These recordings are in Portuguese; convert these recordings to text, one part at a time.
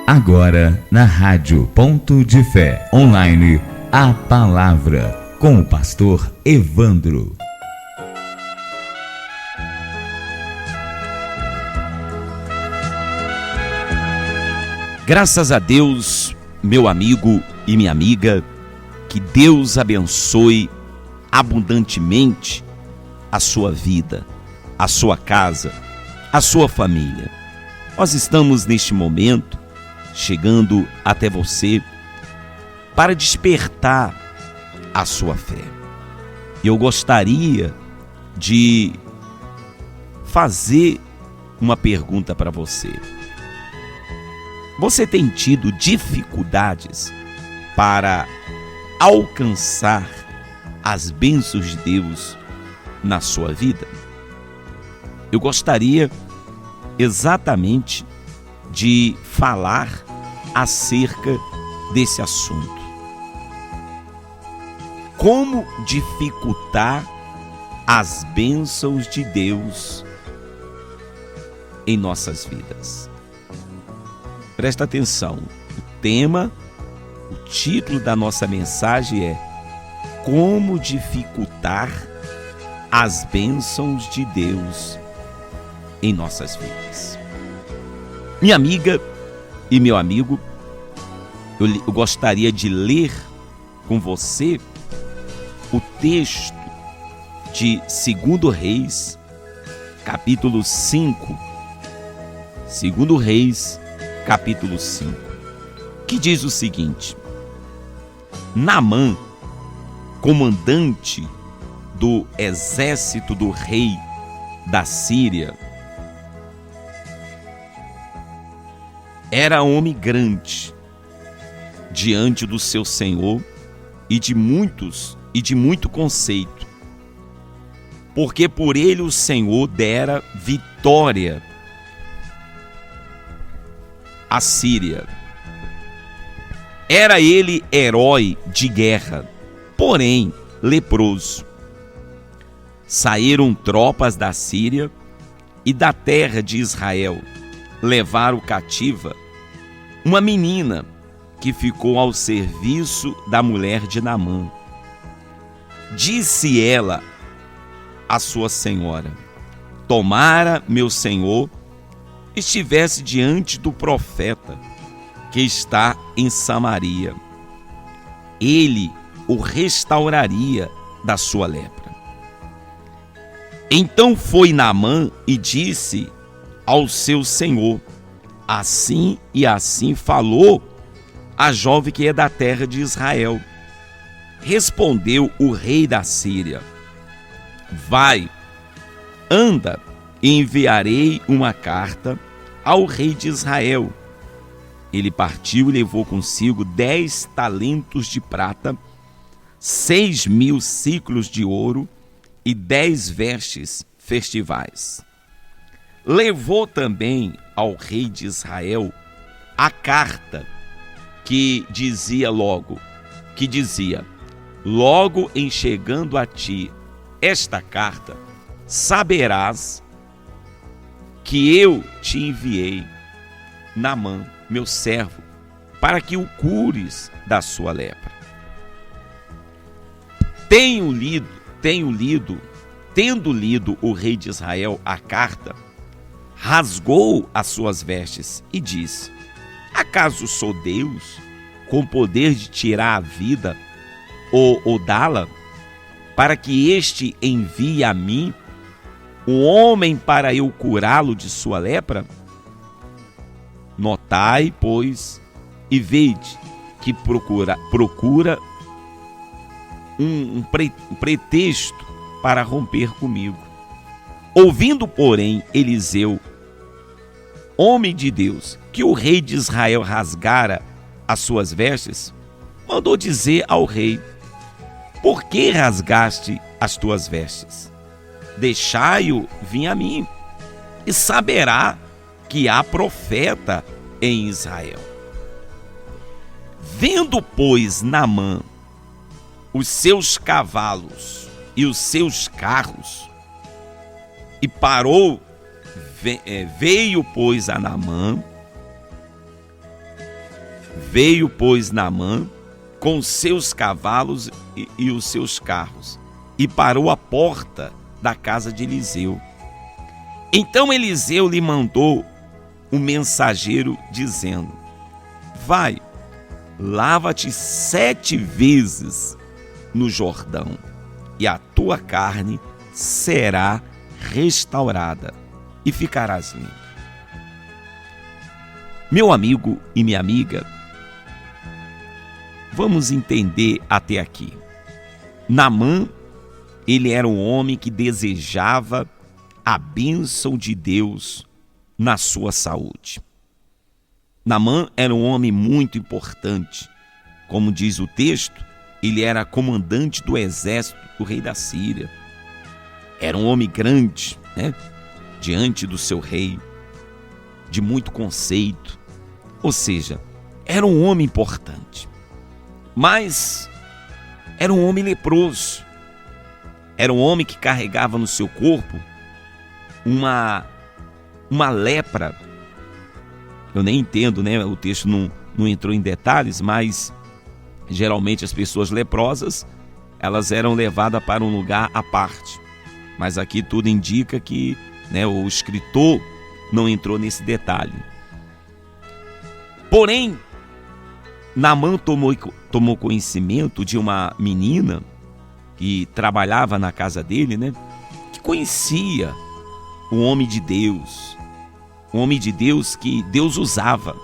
Agora na Rádio Ponto de Fé, online, a palavra com o pastor Evandro. Graças a Deus, meu amigo e minha amiga, que Deus abençoe abundantemente a sua vida, a sua casa, a sua família. Nós estamos neste momento chegando até você para despertar a sua fé. Eu gostaria de fazer uma pergunta para você. Você tem tido dificuldades para alcançar as bênçãos de Deus na sua vida? Eu gostaria exatamente de falar acerca desse assunto. Como dificultar as bênçãos de Deus em nossas vidas? Presta atenção, o título da nossa mensagem é Como dificultar as bênçãos de Deus em nossas vidas. Minha amiga e meu amigo, eu gostaria de ler com você o texto de 2 Reis, capítulo 5. 2 Reis, capítulo 5, que diz o seguinte: Naamã, comandante do exército do rei da Síria, era homem grande diante do seu senhor e de muito conceito, porque por ele o Senhor dera vitória à Síria. Era ele herói de guerra, porém leproso. Saíram tropas da Síria e da terra de Israel, levaram cativa uma menina que ficou ao serviço da mulher de Naamã. Disse ela à sua senhora: tomara meu senhor estivesse diante do profeta que está em Samaria, ele o restauraria da sua lepra. Então foi Naamã e disse ao seu senhor: assim e assim falou a jovem que é da terra de Israel. Respondeu o rei da Síria: vai, anda, e enviarei uma carta ao rei de Israel. Ele partiu e levou consigo 10 talentos de prata, 6.000 siclos de ouro e 10 vestes festivais. Levou também ao rei de Israel a carta que dizia logo em chegando a ti esta carta, saberás que eu te enviei Naamã, meu servo, para que o cures da sua lepra. Tendo lido o rei de Israel a carta, rasgou as suas vestes e disse: acaso sou Deus, com poder de tirar a vida ou dá-la, para que este envie a mim um homem para eu curá-lo de sua lepra? Notai, pois, e vede que procura um pretexto para romper comigo. Ouvindo, porém, Eliseu, homem de Deus, que o rei de Israel rasgara as suas vestes, mandou dizer ao rei: por que rasgaste as tuas vestes? Deixai-o vir a mim, e saberá que há profeta em Israel. Vendo, pois, Naamã os seus cavalos e os seus carros, e parou, veio, pois, a Naamã Veio, pois, Naamã com seus cavalos e os seus carros, e parou à porta da casa de Eliseu. Então Eliseu lhe mandou um mensageiro, dizendo: vai, lava-te 7 vezes no Jordão, e a tua carne será restaurada, e ficarás limpo. Meu amigo e minha amiga, vamos entender até aqui. Naamã, ele era um homem que desejava a bênção de Deus na sua saúde. Naamã era um homem muito importante. Como diz o texto, ele era comandante do exército do rei da Síria. Era um homem grande, diante do seu rei, de muito conceito. Ou seja, era um homem importante. Mas era um homem leproso. Era um homem que carregava no seu corpo uma lepra. Eu nem entendo, o texto não entrou em detalhes, mas geralmente as pessoas leprosas, elas eram levadas para um lugar à parte. Mas aqui tudo indica que o escritor não entrou nesse detalhe. Porém, Naamã tomou conhecimento de uma menina que trabalhava na casa dele, que conhecia o homem de Deus, um homem de Deus que Deus usava,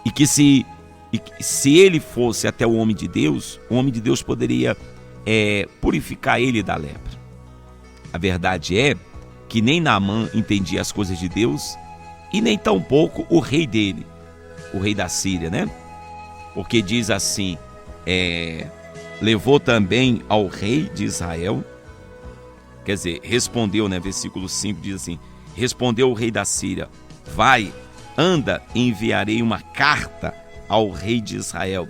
e que se ele fosse até o homem de Deus poderia purificar ele da lepra. A verdade é que nem Naamã entendia as coisas de Deus, e nem tampouco o rei dele, o rei da Síria, porque diz assim, levou também ao rei de Israel, quer dizer, respondeu, versículo 5 diz assim, respondeu o rei da Síria: vai, anda, enviarei uma carta ao rei de Israel.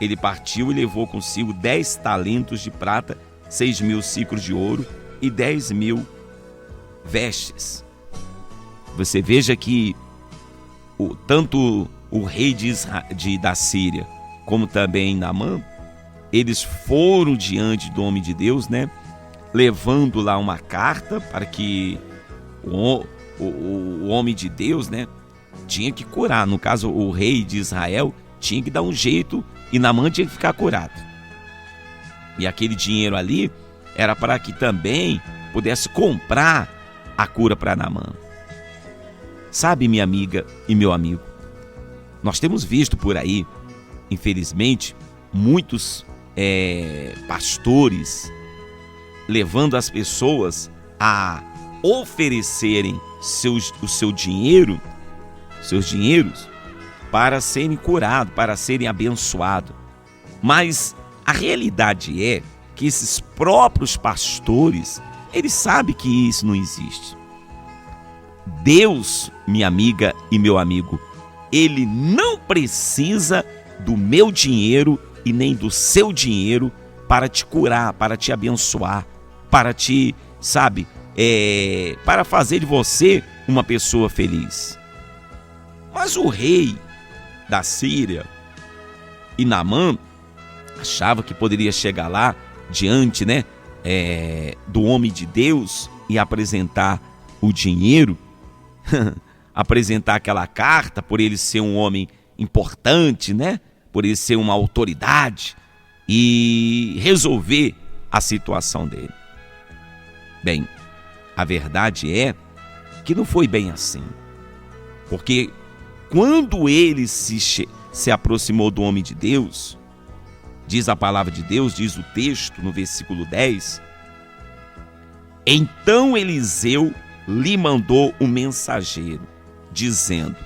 Ele partiu e levou consigo 10 talentos de prata, 6.000 siclos de ouro e 10.000 vestes. Você veja que tanto o rei da Síria como também Naamã, eles foram diante do homem de Deus, levando lá uma carta para que o homem de Deus, tinha que curar. No caso, o rei de Israel tinha que dar um jeito e Naamã tinha que ficar curado. E aquele dinheiro ali era para que também pudesse comprar a cura para Naamã. Sabe, minha amiga e meu amigo, nós temos visto por aí, infelizmente, muitos pastores levando as pessoas a oferecerem seus dinheiros para serem curados, para serem abençoados. Mas a realidade é que esses próprios pastores, eles sabem que isso não existe. Deus, minha amiga e meu amigo, Ele não precisa do meu dinheiro e nem do seu dinheiro para te curar, para te abençoar, para te, para fazer de você uma pessoa feliz. Mas o rei da Síria e Naamã achava que poderia chegar lá diante, do homem de Deus e apresentar o dinheiro, apresentar aquela carta, por ele ser um homem importante, por ele ser uma autoridade, e resolver a situação dele. Bem, a verdade é que não foi bem assim, porque quando ele se aproximou do homem de Deus, diz a palavra de Deus, diz o texto no versículo 10, então Eliseu lhe mandou um mensageiro, dizendo: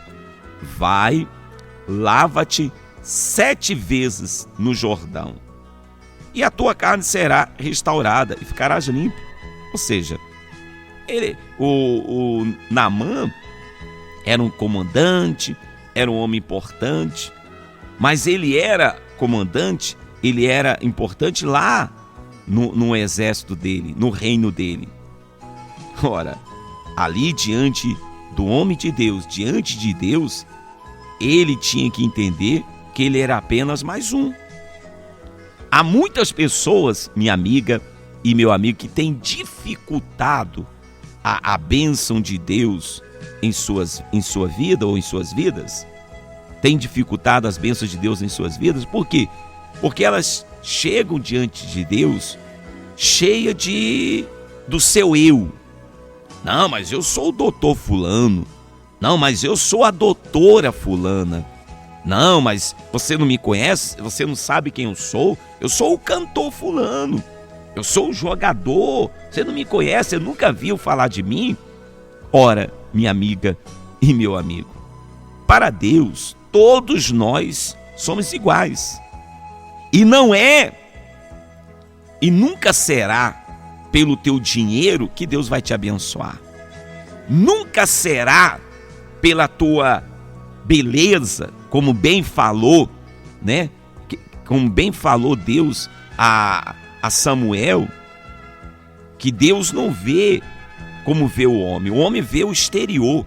vai, lava-te 7 vezes no Jordão, e a tua carne será restaurada e ficarás limpo. Ou seja, o Naamã era um comandante, era um homem importante, mas ele era comandante, ele era importante lá no exército dele, no reino dele. Ora, ali diante do homem de Deus, diante de Deus, ele tinha que entender que ele era apenas mais um. Há muitas pessoas, minha amiga e meu amigo, que têm dificultado a bênção de Deus em sua vida ou em suas vidas. Tem dificultado as bênçãos de Deus em suas vidas. Por quê? Porque elas chegam diante de Deus cheia do seu eu. Não, mas eu sou o doutor fulano. Não, mas eu sou a doutora fulana. Não, mas você não me conhece, você não sabe quem eu sou. Eu sou o cantor fulano. Eu sou o jogador. Você não me conhece, você nunca viu falar de mim. Ora, minha amiga e meu amigo, para Deus, todos nós somos iguais. E não é, e nunca será pelo teu dinheiro que Deus vai te abençoar. Nunca será pela tua beleza, como bem falou, né? Como bem falou Deus a Samuel, que Deus não vê como vê o homem vê o exterior,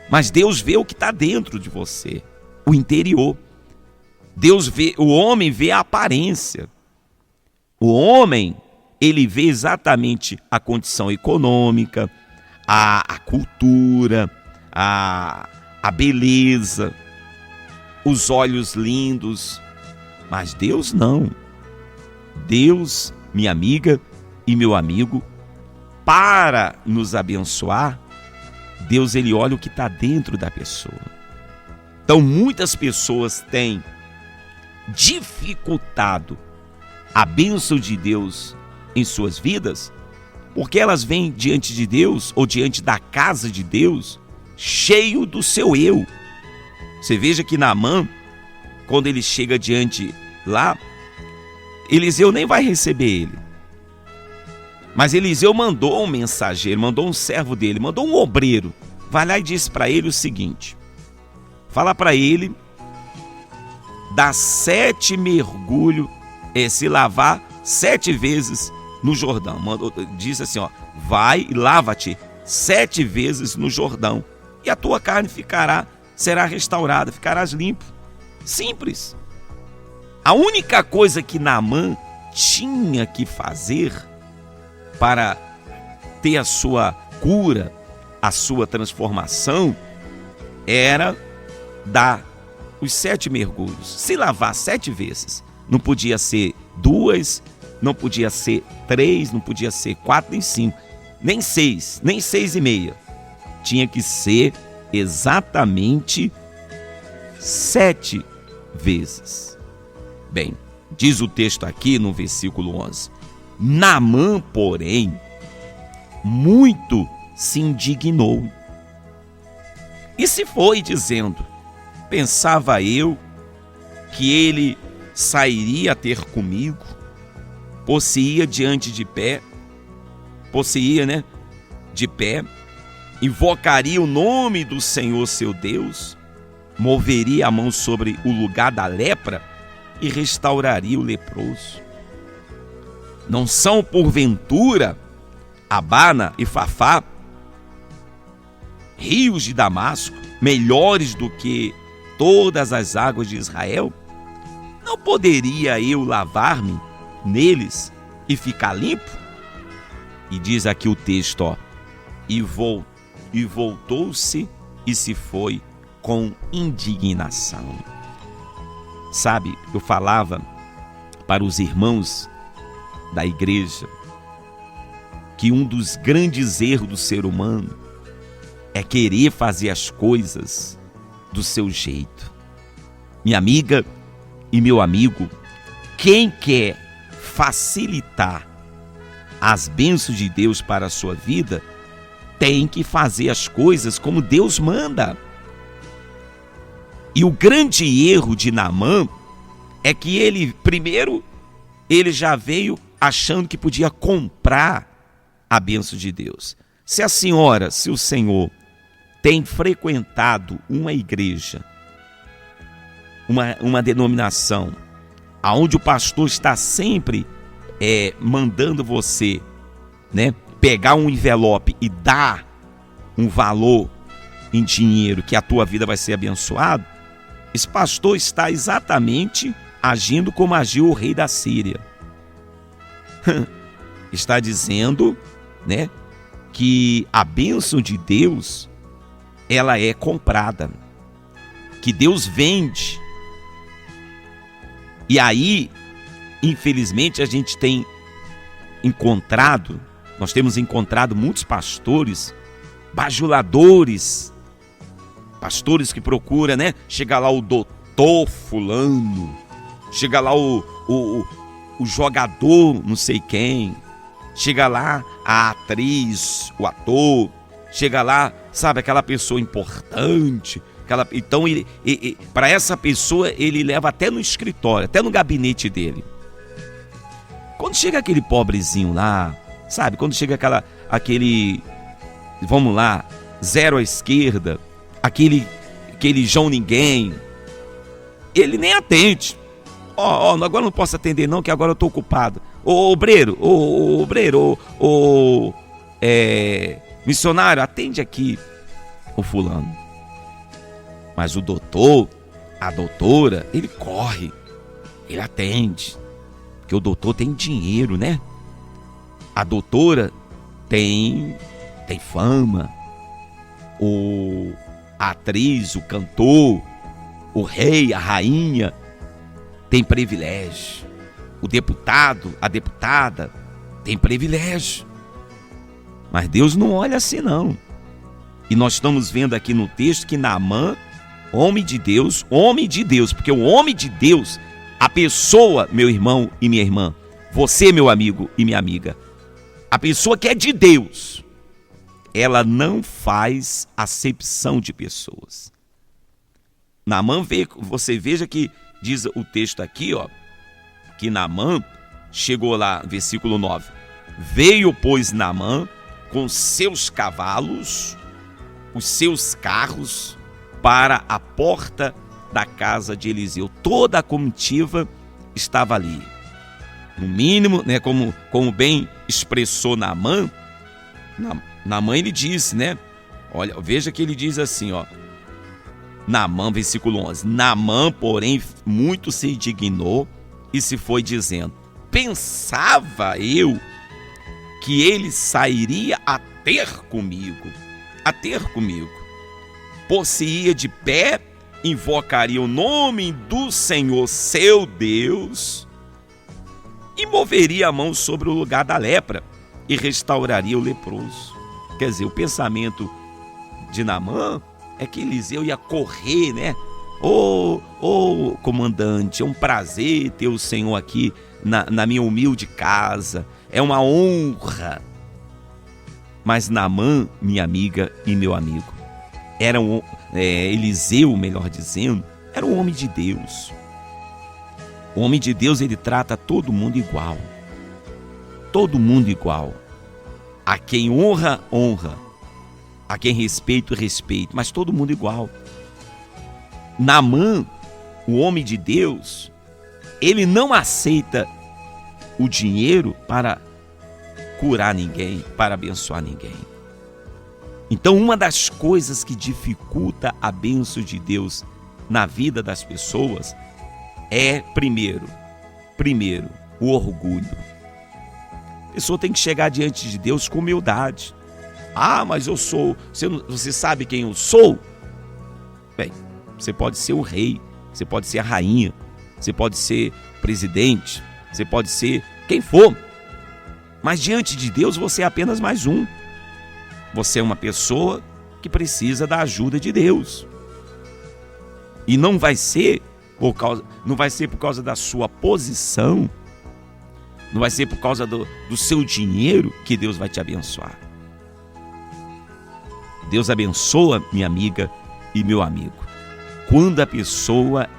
mas Deus vê o que está dentro de você, o interior. Deus vê, o homem vê a aparência. O homem, ele vê exatamente a condição econômica, a cultura, a beleza, os olhos lindos, mas Deus não. Deus, minha amiga e meu amigo, para nos abençoar, Deus, ele olha o que está dentro da pessoa. Então muitas pessoas têm dificultado a bênção de Deus em suas vidas, porque elas vêm diante de Deus ou diante da casa de Deus cheio do seu eu. Você veja que Naamã, quando ele chega diante lá, Eliseu nem vai receber ele, mas Eliseu mandou um mensageiro, mandou um servo dele, mandou um obreiro, vai lá e disse para ele o seguinte: fala para ele dar 7 mergulhos, se lavar 7 vezes no Jordão. Diz assim, ó, vai e lava-te 7 vezes no Jordão, e a tua carne será restaurada, ficarás limpo. Simples. A única coisa que Naamã tinha que fazer para ter a sua cura, a sua transformação, era dar os 7 mergulhos, se lavar 7 vezes. Não podia ser 2, não podia ser 3, não podia ser 4, nem 5, nem 6, nem 6,5. Tinha que ser exatamente 7 vezes. Bem, diz o texto aqui no versículo 11: Naamã, porém, muito se indignou e se foi, dizendo: pensava eu que ele sairia a ter comigo, possuía de pé, invocaria o nome do Senhor seu Deus, moveria a mão sobre o lugar da lepra e restauraria o leproso. Não são porventura Abana e Fafá, rios de Damasco, melhores do que todas as águas de Israel? Não poderia eu lavar-me neles e ficar limpo? E diz aqui o texto, ó, e voltou-se e se foi com indignação. Sabe, eu falava para os irmãos da igreja que um dos grandes erros do ser humano é querer fazer as coisas do seu jeito. Minha amiga e meu amigo, quem quer facilitar as bênçãos de Deus para a sua vida, tem que fazer as coisas como Deus manda. E o grande erro de Naamã é que ele já veio achando que podia comprar a bênção de Deus. Se o senhor tem frequentado uma igreja, uma denominação, aonde o pastor está sempre mandando você, né, pegar um envelope e dar um valor em dinheiro que a tua vida vai ser abençoada, Esse pastor está exatamente agindo como agiu o rei da Síria. Está dizendo, né, que a bênção de Deus, ela é comprada, que Deus vende. E aí, infelizmente, a gente tem encontrado, nós temos encontrado muitos pastores, bajuladores, pastores que procuram, né? Chega lá o doutor fulano, chega lá o jogador não sei quem, chega lá a atriz, o ator, chega lá, sabe, aquela pessoa importante. Então, para essa pessoa, ele leva até no escritório, até no gabinete dele. Quando chega aquele pobrezinho lá, sabe, quando chega aquele, vamos lá, zero à esquerda, aquele João Ninguém, ele nem atende. Agora não posso atender não, que agora eu estou ocupado. Obreiro, missionário, atende aqui o fulano. Mas o doutor, a doutora, ele corre, ele atende, porque o doutor tem dinheiro, né? A doutora tem fama, a atriz, o cantor, o rei, a rainha tem privilégio, o deputado, a deputada tem privilégio. Mas Deus não olha assim não. E nós estamos vendo aqui no texto que Naamã, homem de Deus, porque o homem de Deus, a pessoa, meu irmão e minha irmã, você, meu amigo e minha amiga, a pessoa que é de Deus, ela não faz acepção de pessoas. Naamã, você veja que diz o texto aqui, que Naamã chegou lá, versículo 9, veio, pois, Naamã com seus cavalos, os seus carros, para a porta da casa de Eliseu. Toda a comitiva estava ali. No mínimo, né, como bem expressou Naamã, ele disse, né? Olha, veja que ele diz assim, Naamã, versículo 11. Naamã, porém, muito se indignou e se foi dizendo: pensava eu que ele sairia a ter comigo. Por-se-ia de pé, invocaria o nome do Senhor seu Deus e moveria a mão sobre o lugar da lepra e restauraria o leproso. Quer dizer, o pensamento de Naamã é que Eliseu ia correr, né? Comandante, é um prazer ter o Senhor aqui na minha humilde casa, é uma honra. Mas Naamã, minha amiga e meu amigo, Eliseu, melhor dizendo, era um homem de Deus. O homem de Deus, ele trata todo mundo igual. Todo mundo igual. A quem honra, honra. A quem respeita, respeita. Mas todo mundo igual. Naamã, o homem de Deus, ele não aceita o dinheiro para curar ninguém, para abençoar ninguém. Então, uma das coisas que dificulta a bênção de Deus na vida das pessoas é, primeiro, o orgulho. A pessoa tem que chegar diante de Deus com humildade. Mas eu sou, você sabe quem eu sou? Bem, você pode ser o rei, você pode ser a rainha, você pode ser presidente, você pode ser quem for. Mas diante de Deus você é apenas mais um. Você é uma pessoa que precisa da ajuda de Deus. E não vai ser por causa da sua posição, não vai ser por causa do seu dinheiro que Deus vai te abençoar. Deus abençoa, minha amiga e meu amigo, quando a pessoa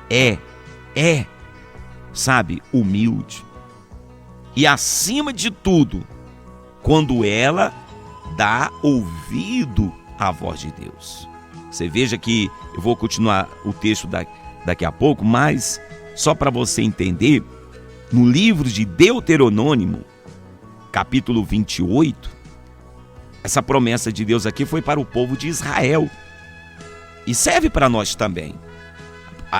sabe, humilde. E acima de tudo, quando ela dá ouvido à voz de Deus. Você veja que eu vou continuar o texto daqui a pouco, mas só para você entender, no livro de Deuteronômio, capítulo 28, essa promessa de Deus aqui foi para o povo de Israel e serve para nós também.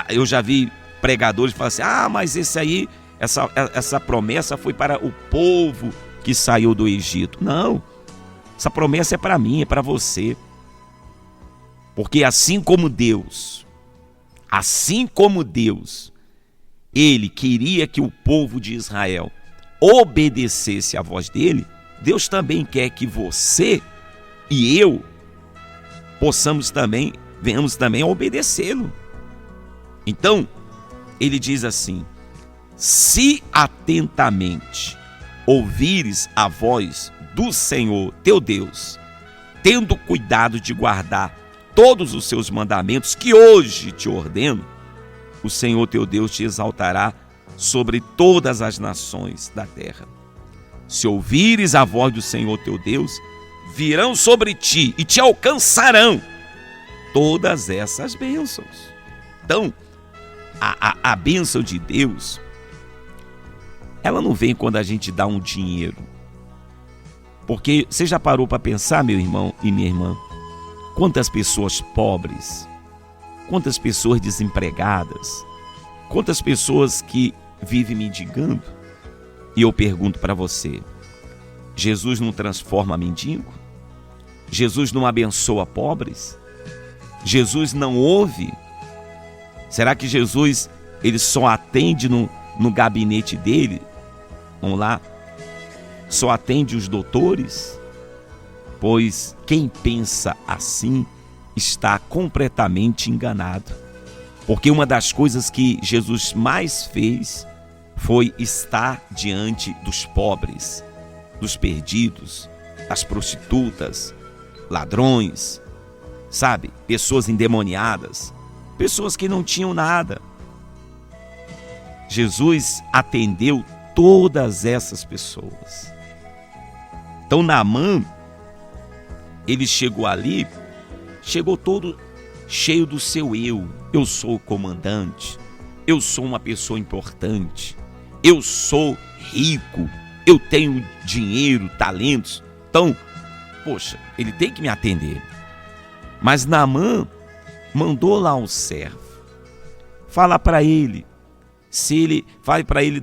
Eu já vi pregadores falar assim: mas essa promessa foi para o povo que saiu do Egito. Não, essa promessa é para mim, é para você. Porque assim como Deus, Ele queria que o povo de Israel obedecesse à voz dele, Deus também quer que você e eu venhamos também a obedecê-lo. Então, ele diz assim: se atentamente ouvires a voz do Senhor teu Deus, tendo cuidado de guardar todos os seus mandamentos que hoje te ordeno, o Senhor teu Deus te exaltará sobre todas as nações da terra. Se ouvires a voz do Senhor teu Deus, virão sobre ti e te alcançarão todas essas bênçãos. Então, a bênção de Deus, ela não vem quando a gente dá um dinheiro. Porque você já parou para pensar, meu irmão e minha irmã, quantas pessoas pobres, quantas pessoas desempregadas, quantas pessoas que vivem mendigando? E eu pergunto para você: Jesus não transforma mendigo? Jesus não abençoa pobres? Jesus não ouve? Será que Jesus, ele só atende no gabinete dele? Vamos lá? Só atende os doutores? Pois quem pensa assim está completamente enganado. Porque uma das coisas que Jesus mais fez foi estar diante dos pobres, dos perdidos, das prostitutas, ladrões, sabe? Pessoas endemoniadas, pessoas que não tinham nada. Jesus atendeu todas essas pessoas. Então Naamã, ele chegou ali, chegou todo cheio do seu eu. Eu sou o comandante, eu sou uma pessoa importante, eu sou rico, eu tenho dinheiro, talentos. Então, poxa, ele tem que me atender. Mas Naamã mandou lá um servo falar para ele, fale para ele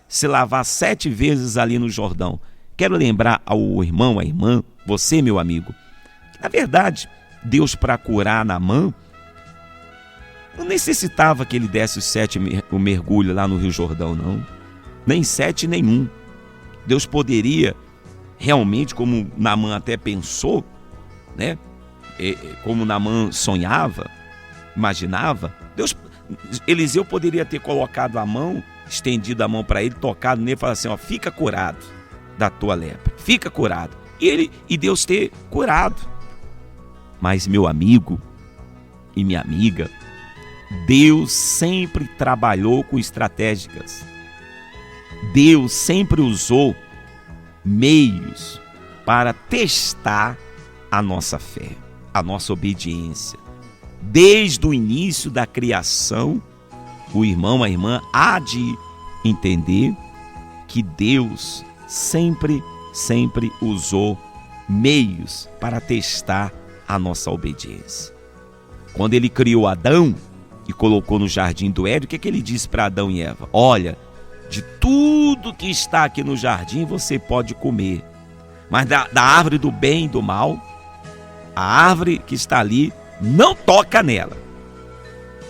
se lavar 7 vezes ali no Jordão. Quero lembrar ao irmão, à irmã, você, meu amigo, na verdade, Deus, para curar Naamã, não necessitava que ele desse o mergulho lá no Rio Jordão, não. Nem 7, nem 1. Deus poderia realmente, como Naamã até pensou, né? Como Naamã sonhava, imaginava, Eliseu poderia ter colocado a mão, estendido a mão para ele, tocado nele e falado assim: fica curado da tua lepra, fica curado. E Deus ter curado. Mas, meu amigo e minha amiga, Deus sempre trabalhou com estratégicas. Deus sempre usou meios para testar a nossa fé, a nossa obediência. Desde o início da criação, o irmão, a irmã há de entender que Deus sempre usou meios para testar a nossa obediência. Quando ele criou Adão e colocou no jardim do Éden, o que ele disse para Adão e Eva? Olha, de tudo que está aqui no jardim você pode comer, mas da árvore do bem e do mal, a árvore que está ali, não toca nela,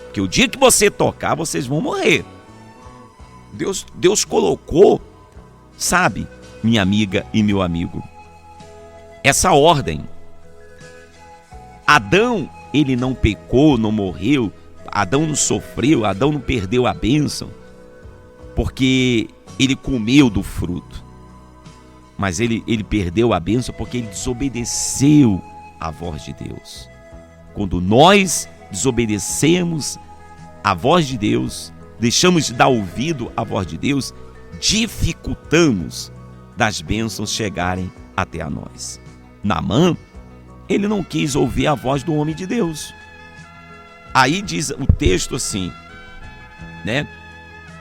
porque o dia que você tocar, vocês vão morrer. Deus colocou, sabe, minha amiga e meu amigo, essa ordem. Adão, ele não pecou, não morreu, Adão não sofreu, Adão não perdeu a bênção, porque ele comeu do fruto. Mas ele perdeu a bênção porque ele desobedeceu à voz de Deus. Quando nós desobedecemos à voz de Deus, deixamos de dar ouvido à voz de Deus, dificultamos das bênçãos chegarem até a nós. Naamã, ele não quis ouvir a voz do homem de Deus. Aí diz o texto assim, né?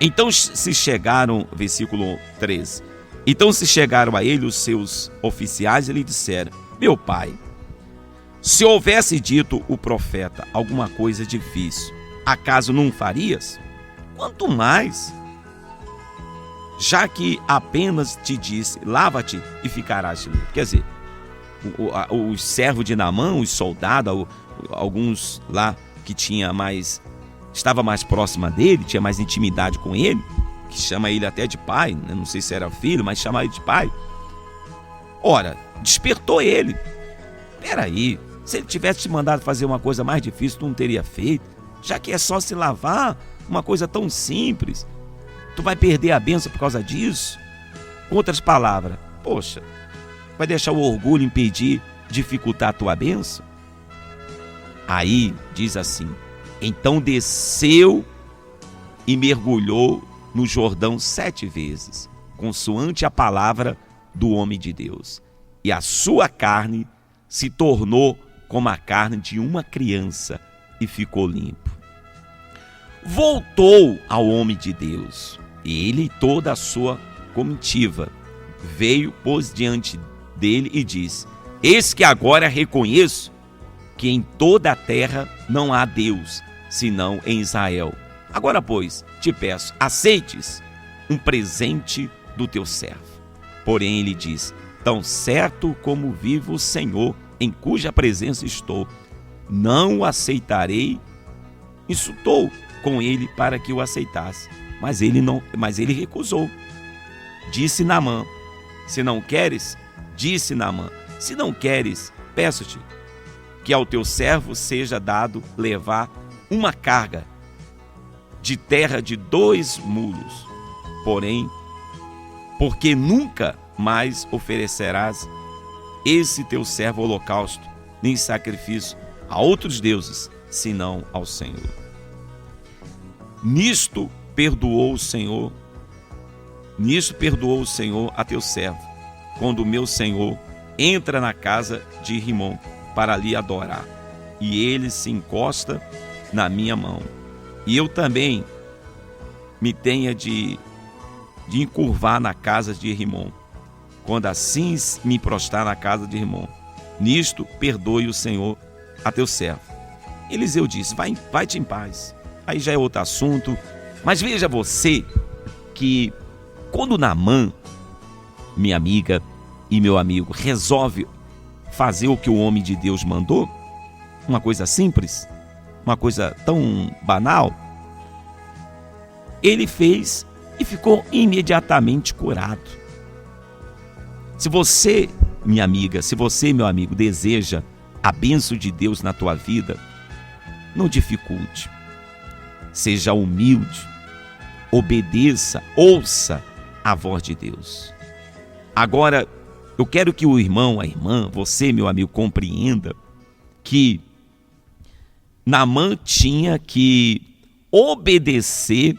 Então se chegaram, versículo 13, então se chegaram a ele os seus oficiais e lhe disseram: meu pai, se houvesse dito o profeta alguma coisa difícil, acaso não farias? Quanto mais, já que apenas te disse, lava-te e ficarás limpo. Quer dizer, o servo de Naamã, os soldados, alguns lá que estava mais próxima dele, tinha mais intimidade com ele, que chama ele até de pai, né? Não sei se era filho, mas chama ele de pai. Ora, despertou ele. Peraí, se ele tivesse te mandado fazer uma coisa mais difícil, tu não teria feito, já que é só se lavar, uma coisa tão simples. Tu vai perder a bênção por causa disso? Com outras palavras, poxa, vai deixar o orgulho impedir, dificultar a tua bênção? Aí diz assim: então desceu e mergulhou no Jordão 7 vezes, consoante a palavra do homem de Deus. E a sua carne se tornou como a carne de uma criança e ficou limpo. Voltou ao homem de Deus, ele e toda a sua comitiva. Veio, pôs diante dele e disse: eis que agora reconheço que em toda a terra não há Deus, senão em Israel. Agora, pois, te peço, aceites um presente do teu servo. Porém, ele diz: tão certo como vive o Senhor, em cuja presença estou, não o aceitarei. Insultou com ele para que o aceitasse, mas ele recusou. Disse Naamã: se não queres, disse Naamã, se não queres, peço-te que ao teu servo seja dado levar uma carga de terra de 2 mulos. Porém, porque nunca mais oferecerás esse teu servo holocausto, nem sacrifício a outros deuses, senão ao Senhor. Nisto perdoou o Senhor a teu servo, quando o meu Senhor entra na casa de Rimom para lhe adorar, e ele se encosta na minha mão, e eu também me tenha de encurvar na casa de Rimom, quando assim me prostrar na casa de Rimom. Nisto perdoe o Senhor a teu servo. Eliseu disse: vai-te em paz. Aí já é outro assunto, mas veja você que quando Naamã, minha amiga e meu amigo, resolve fazer o que o homem de Deus mandou, uma coisa simples, uma coisa tão banal, ele fez e ficou imediatamente curado. Se você, minha amiga, se você, meu amigo, deseja a bênção de Deus na tua vida, não dificulte. Seja humilde, obedeça, ouça a voz de Deus. Agora, eu quero que o irmão, a irmã, você, meu amigo, compreenda que Naamã tinha que obedecer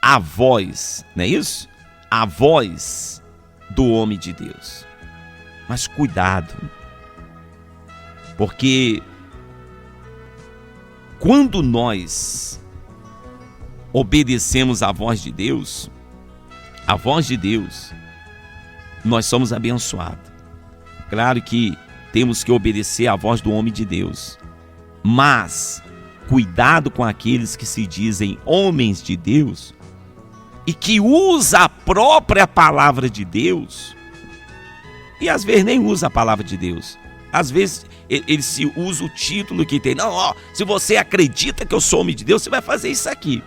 à voz, não é isso? A voz do homem de Deus. Mas cuidado, porque quando nós obedecemos à voz de Deus, nós somos abençoados. Claro que temos que obedecer à voz do homem de Deus, mas cuidado com aqueles que se dizem homens de Deus e que usa a própria palavra de Deus, e às vezes nem usa a palavra de Deus. Às vezes ele se usa o título que tem. Não, se você acredita que eu sou homem de Deus, você vai fazer isso aqui.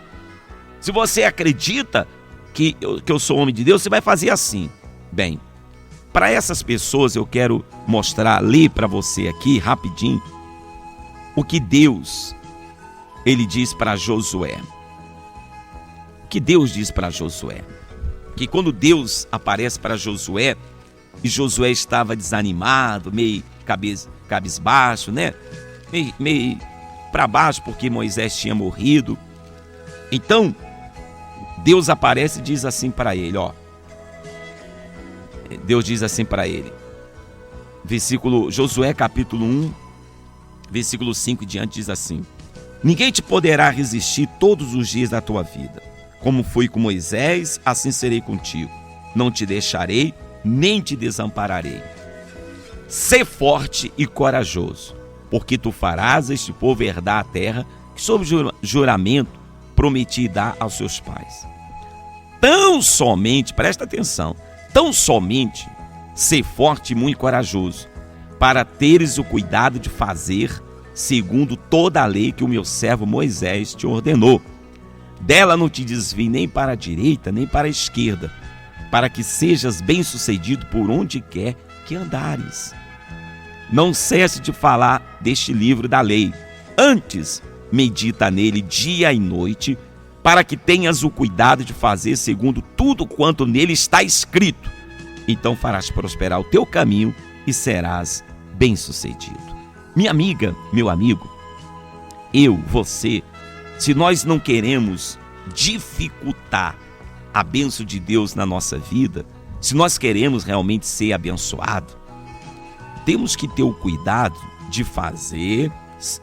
Se você acredita que eu sou homem de Deus, você vai fazer assim. Bem, para essas pessoas eu quero ler para você aqui rapidinho o que Deus ele diz para Josué. O que Deus diz para Josué? Que quando Deus aparece para Josué, e Josué estava desanimado, meio cabisbaixo, né? Meio para baixo porque Moisés tinha morrido. Então, Deus aparece e diz assim para ele, Deus diz assim para ele, Josué capítulo 1, versículo 5 e diante diz assim: ninguém te poderá resistir todos os dias da tua vida. Como fui com Moisés, assim serei contigo. Não te deixarei, nem te desampararei. Sê forte e corajoso, porque tu farás este povo herdar a terra que sob juramento prometi dar aos seus pais. Tão somente, presta atenção, tão somente ser forte e muito corajoso, para teres o cuidado de fazer segundo toda a lei que o meu servo Moisés te ordenou. Dela não te desvie nem para a direita, nem para a esquerda, para que sejas bem-sucedido por onde quer que andares. Não cesse de falar deste livro da lei. Antes, medita nele dia e noite, para que tenhas o cuidado de fazer segundo tudo quanto nele está escrito. Então farás prosperar o teu caminho e serás bem-sucedido. Minha amiga, meu amigo, você, se nós não queremos dificultar a bênção de Deus na nossa vida, se nós queremos realmente ser abençoados, temos que ter o cuidado de fazer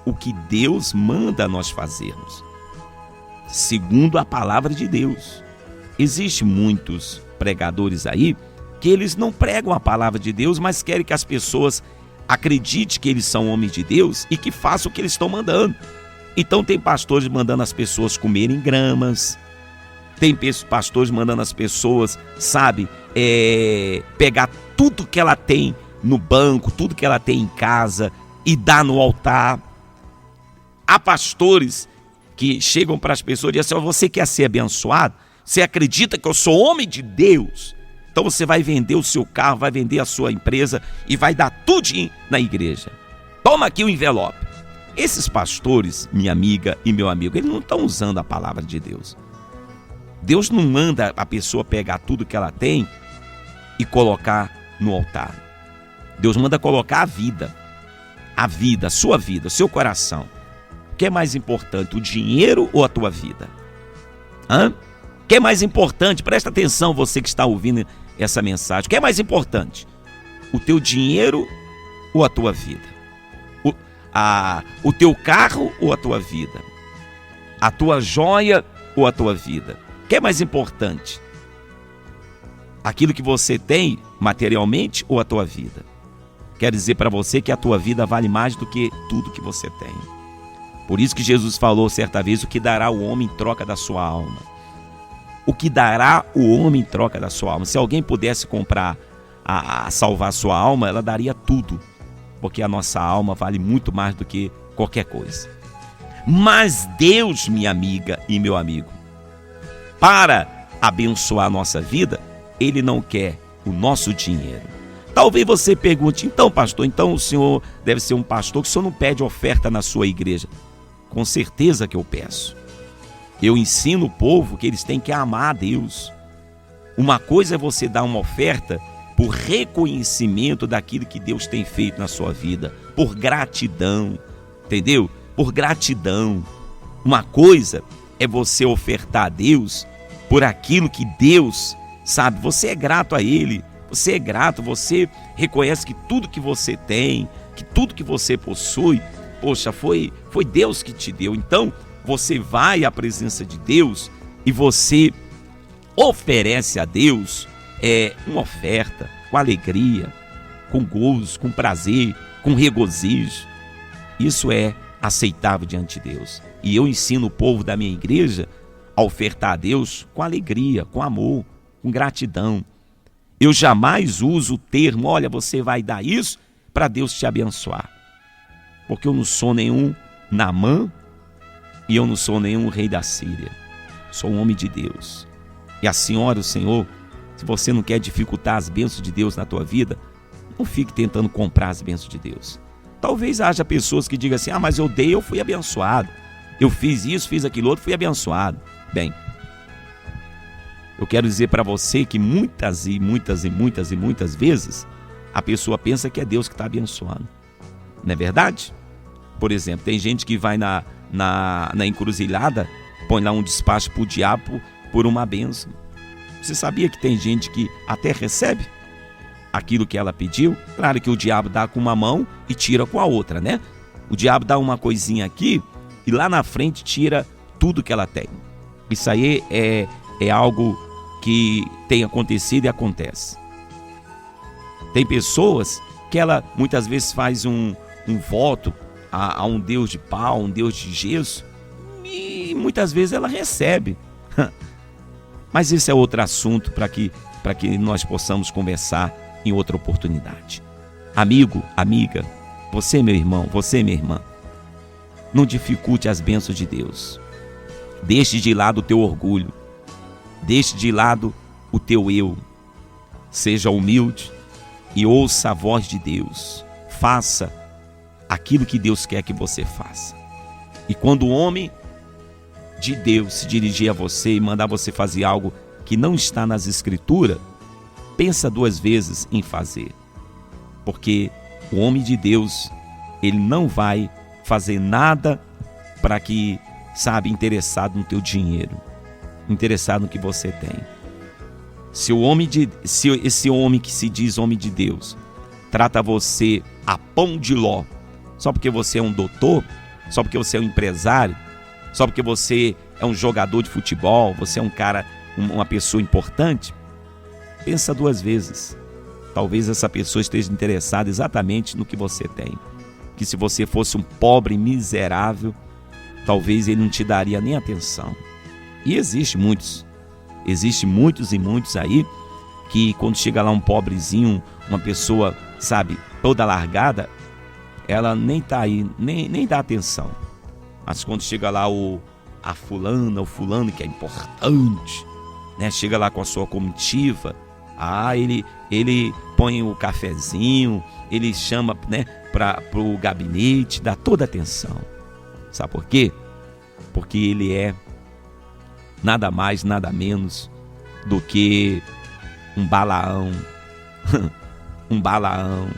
o que Deus manda nós fazermos, segundo a palavra de Deus. Existem muitos pregadores aí que eles não pregam a palavra de Deus, mas querem que as pessoas acreditem que eles são homens de Deus e que façam o que eles estão mandando. Então tem pastores mandando as pessoas comerem gramas, tem pastores mandando as pessoas, pegar tudo que ela tem no banco, tudo que ela tem em casa e dar no altar. Há pastores que chegam para as pessoas e dizem assim: você quer ser abençoado? Você acredita que eu sou homem de Deus? Então você vai vender o seu carro, vai vender a sua empresa e vai dar tudinho na igreja. Toma aqui o envelope. Esses pastores, minha amiga e meu amigo, eles não estão usando a palavra de Deus. Deus não manda a pessoa pegar tudo que ela tem e colocar no altar. Deus manda colocar a vida, a sua vida, o seu coração. O que é mais importante, o dinheiro ou a tua vida? O que é mais importante? Presta atenção, você que está ouvindo essa mensagem. O que é mais importante? O teu dinheiro ou a tua vida? O teu carro ou a tua vida? A tua joia ou a tua vida? O que é mais importante? Aquilo que você tem materialmente ou a tua vida? Quero dizer para você que a tua vida vale mais do que tudo que você tem. Por isso que Jesus falou certa vez: o que dará o homem em troca da sua alma? O que dará o homem em troca da sua alma? Se alguém pudesse comprar a salvar a sua alma, ela daria tudo, porque a nossa alma vale muito mais do que qualquer coisa. Mas Deus, minha amiga e meu amigo, para abençoar a nossa vida, Ele não quer o nosso dinheiro. Talvez você pergunte: então pastor, então o senhor deve ser um pastor que o senhor não pede oferta na sua igreja. Com certeza que eu peço. Eu ensino o povo que eles têm que amar a Deus. Uma coisa é você dar uma oferta por reconhecimento daquilo que Deus tem feito na sua vida, por gratidão, entendeu? Por gratidão. Uma coisa é você ofertar a Deus por aquilo que Deus, você é grato a Ele, você é grato, você reconhece que tudo que você tem, que tudo que você possui, poxa, foi Deus que te deu. Então, você vai à presença de Deus e você oferece a Deus uma oferta com alegria, com gozo, com prazer, com regozijo. Isso é aceitável diante de Deus. E eu ensino o povo da minha igreja a ofertar a Deus com alegria, com amor, com gratidão. Eu jamais uso o termo: olha, você vai dar isso para Deus te abençoar. Porque eu não sou nenhum Naamã e eu não sou nenhum rei da Síria. Sou um homem de Deus. E a senhora, o senhor, se você não quer dificultar as bênçãos de Deus na tua vida, não fique tentando comprar as bênçãos de Deus. Talvez haja pessoas que digam assim: mas eu dei, eu fui abençoado. Eu fiz isso, fiz aquilo outro, fui abençoado. Bem, eu quero dizer para você que muitas vezes a pessoa pensa que é Deus que está abençoando. Não é verdade? Por exemplo, tem gente que vai na encruzilhada, põe lá um despacho para o diabo por uma bênção. Você sabia que tem gente que até recebe aquilo que ela pediu? Claro que o diabo dá com uma mão e tira com a outra, né? O diabo dá uma coisinha aqui e lá na frente tira tudo que ela tem. Isso aí é algo que tem acontecido e acontece. Tem pessoas que ela muitas vezes faz um voto a um Deus de pau, um Deus de gesso, e muitas vezes ela recebe. Mas esse é outro assunto para que nós possamos conversar em outra oportunidade. Amigo, amiga, você meu irmão, você minha irmã, não dificulte as bênçãos de Deus. Deixe de lado o teu orgulho. Deixe de lado o teu eu. Seja humilde e ouça a voz de Deus. Faça aquilo que Deus quer que você faça. E quando o homem de Deus se dirigir a você e mandar você fazer algo que não está nas Escrituras, pensa 2 vezes em fazer. Porque o homem de Deus, ele não vai fazer nada para que, interessado no teu dinheiro, interessado no que você tem. Se esse homem que se diz homem de Deus trata você a pão de ló, só porque você é um doutor, só porque você é um empresário, só porque você é um jogador de futebol, você é um cara, uma pessoa importante, pensa 2 vezes. Talvez essa pessoa esteja interessada exatamente no que você tem. Que se você fosse um pobre miserável, talvez ele não te daria nem atenção. E existe muitos e muitos aí, que quando chega lá um pobrezinho, uma pessoa, toda largada, ela nem tá aí, nem dá atenção. Mas quando chega lá a fulana, o fulano que é importante, né? Chega lá com a sua comitiva, ele põe o cafezinho, ele chama, né, para o gabinete, dá toda a atenção. Sabe por quê? Porque ele é nada mais, nada menos do que um Balaão. Um Balaão.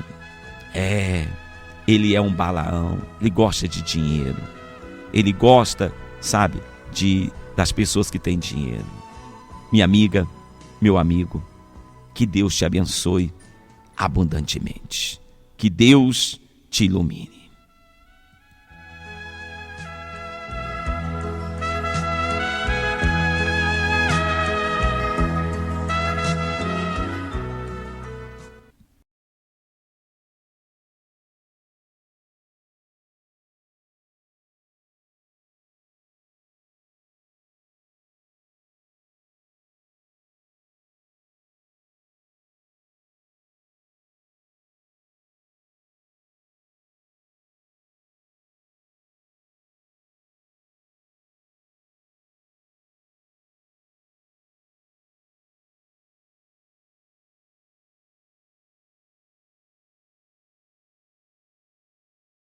Ele é um Balaão. Ele gosta de dinheiro. Ele gosta, das pessoas que têm dinheiro. Minha amiga, meu amigo, que Deus te abençoe abundantemente. Que Deus te ilumine.